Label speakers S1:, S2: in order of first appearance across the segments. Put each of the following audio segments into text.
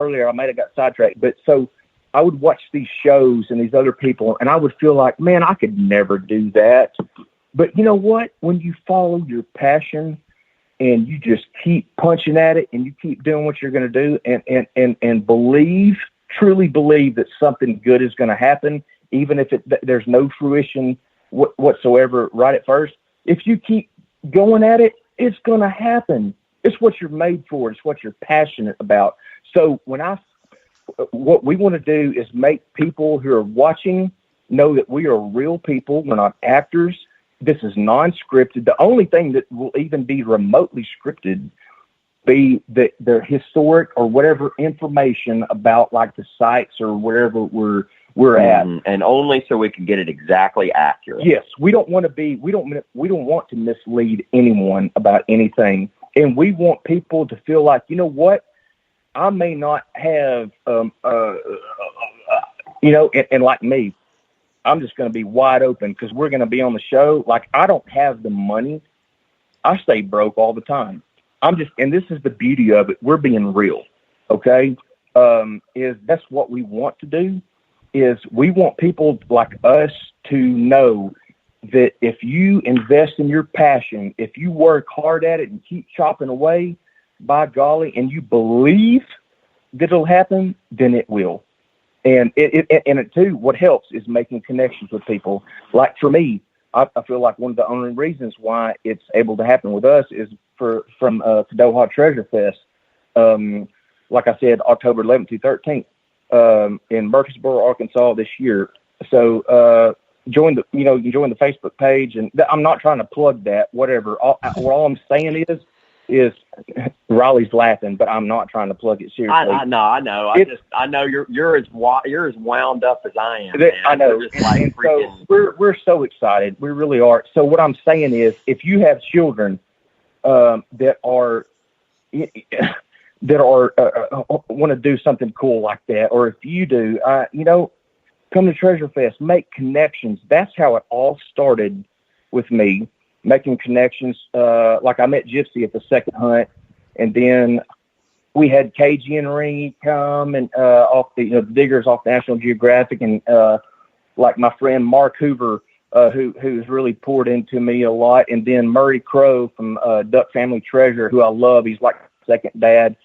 S1: earlier. I might have got sidetracked, but so I would watch these shows and these other people, and I would feel like, man, I could never do that. But you know what? When you follow your passion and you just keep punching at it and you keep doing what you're going to do and truly believe that something good is going to happen, even if there's no fruition whatsoever right at first, if you keep going at it, it's going to happen. It's what you're made for. It's what you're passionate about. So what we want to do is make people who are watching know that we are real people. We're not actors. This is non-scripted. The only thing that will even be remotely scripted be the historic or whatever information about like the sites or wherever we're at,
S2: and only so we can get it exactly accurate.
S1: Yes, we don't want to mislead anyone about anything, and we want people to feel like, you know what, I may not have, and like me, I'm just going to be wide open because we're going to be on the show. Like, I don't have the money. I stay broke all the time. And this is the beauty of it. We're being real. Okay. That's what we want to do is we want people like us to know that if you invest in your passion, if you work hard at it and keep chopping away, by golly, and you believe that it'll happen, then it will. And it too, what helps is making connections with people. Like for me, I feel like one of the only reasons why it's able to happen with us is from Kadoha Treasure Fest. Like I said, October 11th through 13th in Murfreesboro, Arkansas this year. So join the Facebook page, and I'm not trying to plug that. Whatever. All I'm saying is Riley's laughing, but I'm not trying to plug it seriously.
S2: I know. I know you're as wound up as I am.
S1: I know. And so we're so excited. We really are. So what I'm saying is, if you have children that are want to do something cool like that, or if you do, come to Treasure Fest, make connections. That's how it all started with me. Making connections, like I met Gypsy at the second hunt, and then we had KG and Ringy come and off the diggers off National Geographic, and like my friend Mark Hoover, who's really poured into me a lot, and then Murray Crow from Duck Family Treasure, who I love. He's like second dad,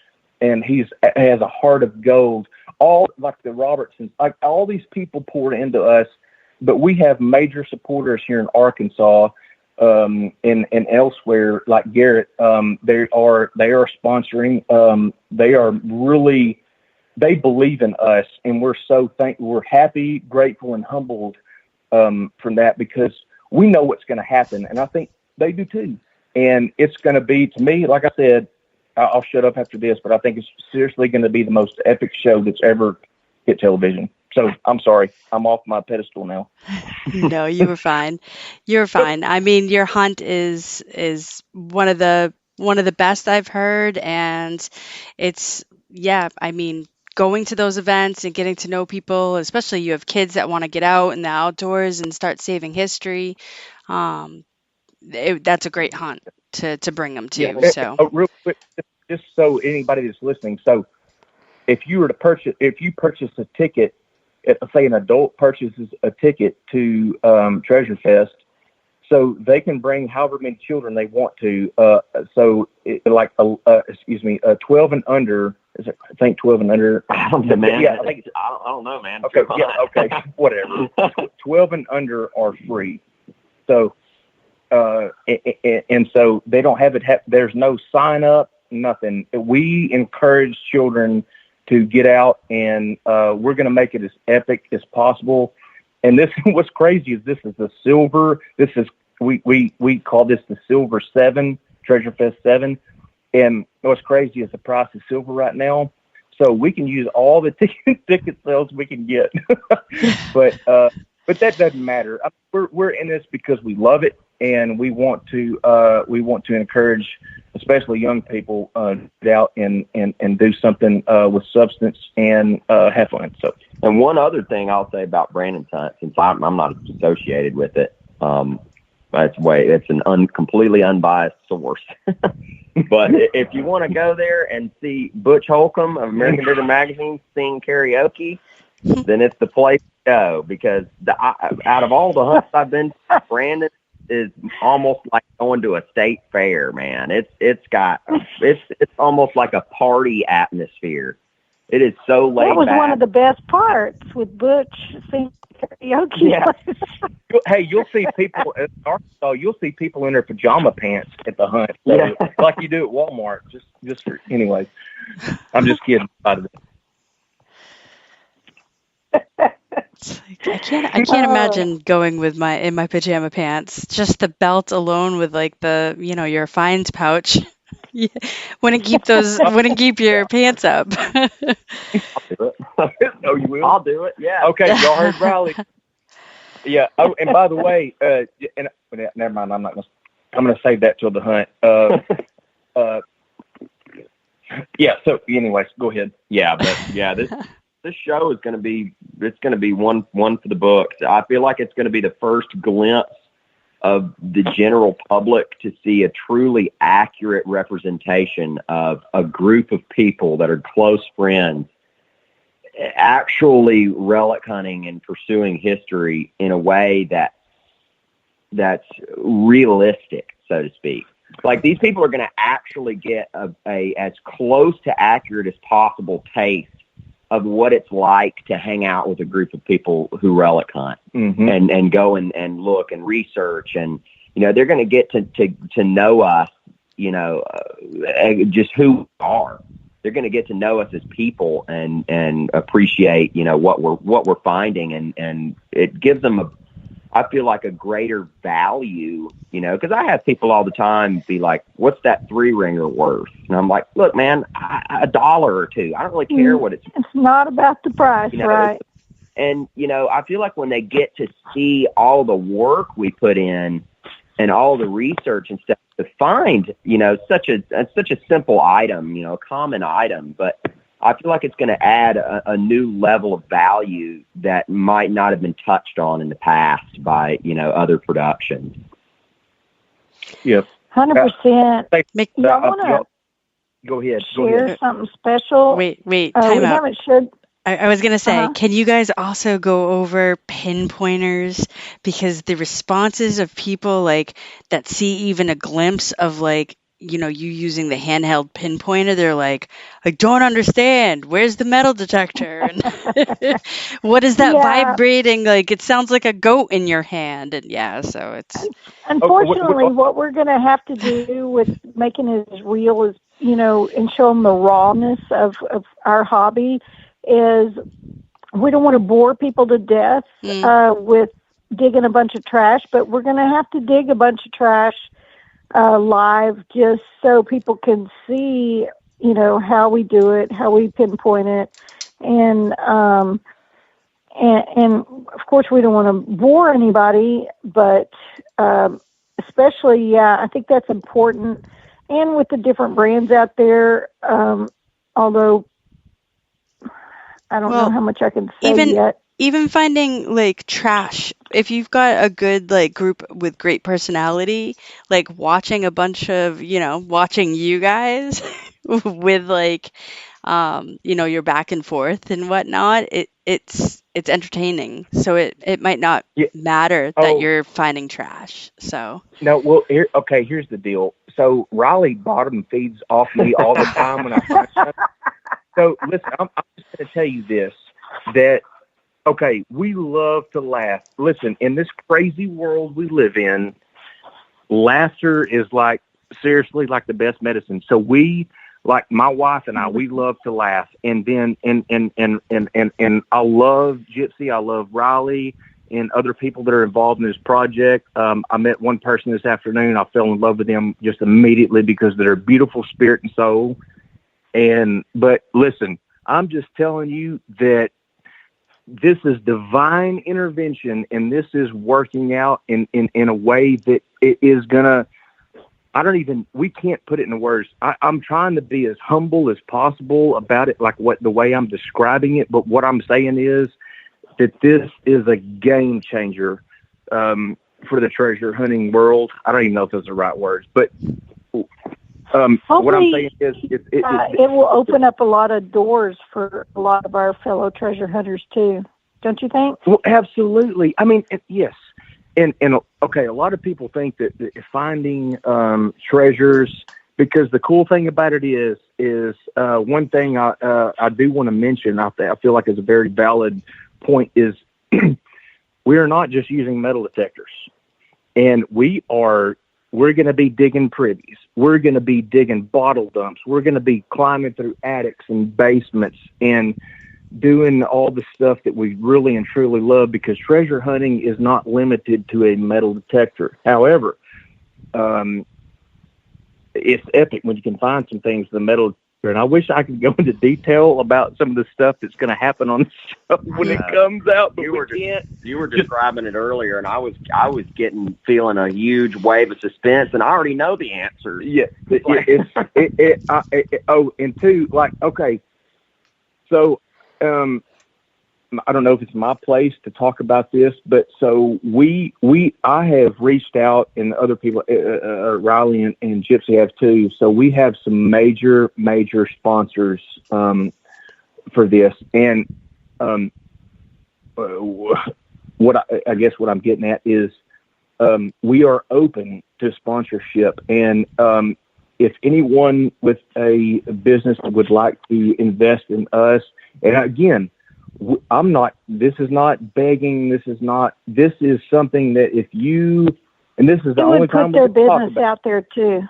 S1: and has a heart of gold. All like the Robertsons, like all these people poured into us, but we have major supporters here in Arkansas. And elsewhere, like Garrett, they are sponsoring. They believe in us, and we're happy, grateful, and humbled from that, because we know what's going to happen, and I think they do too. And it's going to be, to me, like I said, I'll shut up after this, but I think it's seriously going to be the most epic show that's ever hit television. So I'm sorry, I'm off my pedestal now.
S3: No, you were fine. You're fine. I mean, your hunt is one of the best I've heard, and it's, I mean, going to those events and getting to know people, especially you have kids that want to get out in the outdoors and start saving history. That's a great hunt to bring them to.
S1: Yeah,
S3: so
S1: real quick, just so anybody that's listening, so if you purchase a ticket, say an adult purchases a ticket to Treasure Fest, so they can bring however many children they want to. 12 and under. Is it, I think 12 and under.
S2: I don't know, man.
S1: Yeah,
S2: I don't know, man.
S1: Okay, yeah, okay, whatever. 12 and under are free. So, and so they don't have it. There's no sign up, nothing. We encourage children to get out, and we're going to make it as epic as possible. And this, what's crazy is this is the silver. This is we call this the Silver 7, Treasure Fest 7. And what's crazy is the price of silver right now, so we can use all the ticket sales we can get. but that doesn't matter. We're in this because we love it, and we want to encourage, especially young people, get out and do something with substance and have fun. So,
S2: and one other thing I'll say about Brandon's hunt, since I'm not associated with it, It's an completely unbiased source. But if you want to go there and see Butch Holcomb of American Digger Magazine sing karaoke, then it's the place to go, because out of all the hunts I've been to, Brandon is almost like going to a state fair, man. It's almost like a party atmosphere. It is so laid back.
S4: That was one of the best parts with Butch singing karaoke.
S1: Yeah. Hey, you'll see people in Arkansas. You'll see people in their pajama pants at the hunt, like you do at Walmart. Just for, anyways. I'm just kidding.
S3: I can't imagine going with in my pajama pants. Just the belt alone with like the your fines pouch. Wouldn't keep your pants up.
S2: I'll do it.
S1: Oh, you will?
S2: I'll do it. Yeah.
S1: Okay, y'all heard Riley. Yeah. Oh, and by the way, never mind. I'm gonna save that till the hunt. Yeah. So, anyways, go ahead.
S2: Yeah, but yeah, this show is gonna be one for the books. I feel like it's gonna be the first glimpse of the general public to see a truly accurate representation of a group of people that are close friends actually relic hunting and pursuing history in a way that's realistic, so to speak. Like, these people are going to actually get a as close to accurate as possible taste of what it's like to hang out with a group of people who relic hunt, and go and look and research, and they're going to get to know us, just who we are. They're going to get to know us as people and appreciate what we're finding, and it gives them I feel like a greater value, because I have people all the time be like, "What's that 3-ringer worth?" And I'm like, "Look, man, $1 or $2. I don't really care what it's."
S4: It's not about the price, right?
S2: And I feel like when they get to see all the work we put in and all the research and stuff to find, such a simple item, a common item, but I feel like it's going to add a new level of value that might not have been touched on in the past by, other productions.
S1: Yep.
S4: 100%. Y'all want to
S1: go ahead.
S4: share something special?
S3: Wait,
S4: we
S3: time out.
S4: haven't shared.
S3: I was going to say, can you guys also go over pinpointers? Because the responses of people like that see even a glimpse of like, you using the handheld pinpointer, they're like, I don't understand. Where's the metal detector? And what is that vibrating? Like, it sounds like a goat in your hand. And so it's...
S4: Unfortunately, what we're going to have to do with making it as real as, and show them the rawness of our hobby is we don't want to bore people to death with digging a bunch of trash, but we're going to have to dig a bunch of trash live, just so people can see, how we do it, how we pinpoint it, and of course we don't want to bore anybody, but especially, I think that's important. And with the different brands out there, although I don't know how much I can say yet.
S3: Even finding like trash, if you've got a good like group with great personality, like watching a bunch of, watching you guys with like, your back and forth and whatnot, it's entertaining. So it might not matter that you're finding trash. So
S1: no, well, here's the deal. So Riley bottom feeds off me all the time when I find something. So listen, I'm just going to tell you this, that. Okay, we love to laugh. Listen, in this crazy world we live in, laughter is seriously like the best medicine. So we, like my wife and I, we love to laugh. And then, and I love Gypsy. I love Riley and other people that are involved in this project. I met one person this afternoon. I fell in love with them just immediately because they're a beautiful spirit and soul. But listen, I'm just telling you that this is divine intervention, and this is working out in a way that it is gonna. We can't put it in words. I'm trying to be as humble as possible about it, like the way I'm describing it. But what I'm saying is that this is a game changer for the treasure hunting world. I don't even know if those are the right words, but what I'm saying is
S4: it will open up a lot of doors for a lot of our fellow treasure hunters too. Don't you think?
S1: Well, absolutely. I mean, yes. And okay, a lot of people think that finding treasures, because the cool thing about it is one thing I do want to mention, I feel like is a very valid point, is we are not just using metal detectors, and we're going to be digging privies. We're going to be digging bottle dumps. We're going to be climbing through attics and basements and doing all the stuff that we really and truly love, because treasure hunting is not limited to a metal detector. However, it's epic when you can find some things with a metal detector. And I wish I could go into detail about some of the stuff that's going to happen on the show when it comes out, but we can't.
S2: You were describing it earlier, and I was feeling a huge wave of suspense, and I already know the answer.
S1: Yeah. And two, like, okay, so, I don't know if it's my place to talk about this, but so I have reached out, and other people, Riley and Gypsy have too. So we have some major sponsors, for this. And, what I guess what I'm getting at is, we are open to sponsorship, and, if anyone with a business would like to invest in us, and again, this is not begging. This is something that if you, and this is the only time
S4: we're going to talk about it. Put their business out there too.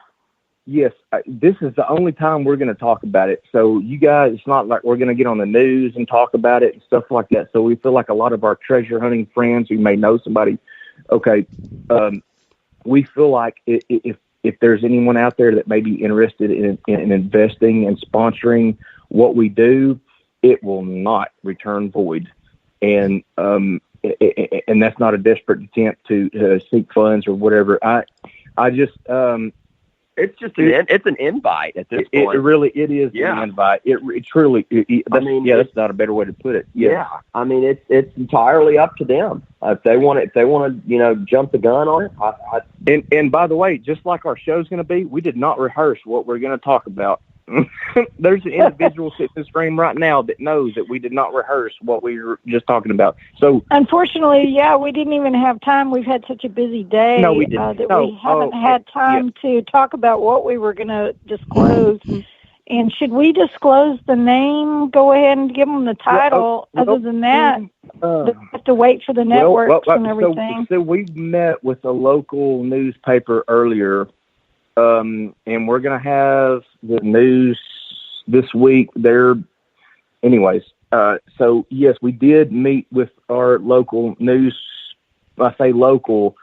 S1: Yes. This is the only time we're going to talk about it. So you guys, it's not like we're going to get on the news and talk about it and stuff like that. So we feel like a lot of our treasure hunting friends who may know somebody, okay, we feel like if there's anyone out there that may be interested in investing and sponsoring what we do, it will not return void. And that's not a desperate attempt to seek funds or whatever. I just,
S2: it's an invite at this point.
S1: It really is an invite. It truly, that's not a better way to put it.
S2: Yeah. I mean, it's entirely up to them. If they want to, jump the gun on it.
S1: And by the way, just like our show's going to be, we did not rehearse what we're going to talk about. There's an individual sitting in this room right now that knows that we did not rehearse what we were just talking about. So
S4: unfortunately, we didn't even have time. We've had such a busy day
S1: we haven't
S4: had time to talk about what we were going to disclose. And should we disclose the name? Go ahead and give them the title. Other than that, they have to wait for the networks and everything.
S1: So we met with a local newspaper earlier. And we're going to have the news this week there. Anyways, so yes, we did meet with our local news. I say local,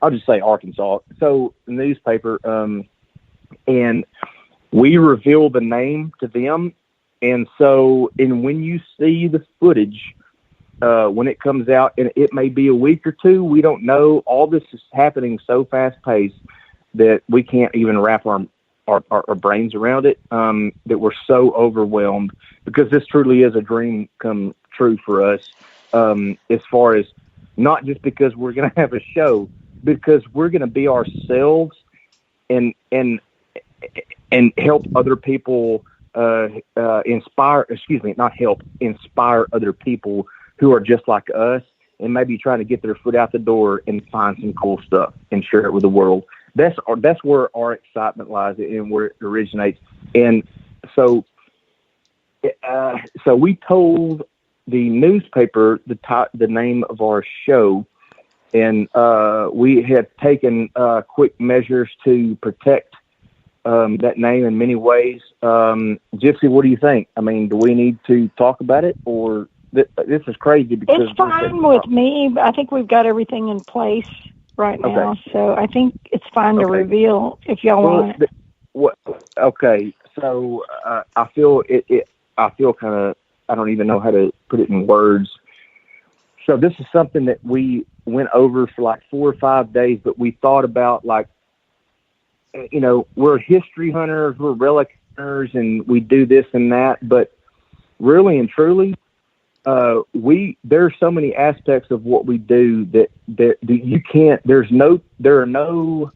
S1: I'll just say Arkansas. So the newspaper, and we revealed the name to them. And so, when you see the footage, when it comes out, and it may be a week or two, we don't know. All this is happening so fast paced that we can't even wrap our brains around it, that we're so overwhelmed, because this truly is a dream come true for us, as far as not just because we're going to have a show, because we're going to be ourselves and help other people, inspire other people who are just like us and maybe trying to get their foot out the door and find some cool stuff and share it with the world. That's where our excitement lies and where it originates. And so we told the newspaper the name of our show, and we had taken quick measures to protect that name in many ways. Gypsy, what do you think? I mean, do we need to talk about it, or this is crazy? Because
S4: it's fine with me. I think we've got everything in place right now, so I think it's fine to reveal if y'all want it.
S1: Okay, so I feel I feel kind of, I don't even know how to put it in words. So this is something that we went over for like 4 or 5 days, but we thought about, like, we're history hunters, we're relic hunters, and we do this and that, but really and truly, there's so many aspects of what we do that you can't. There are no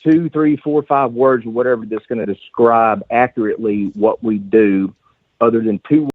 S1: 2, 3, 4, 5 words or whatever that's going to describe accurately what we do, other than 2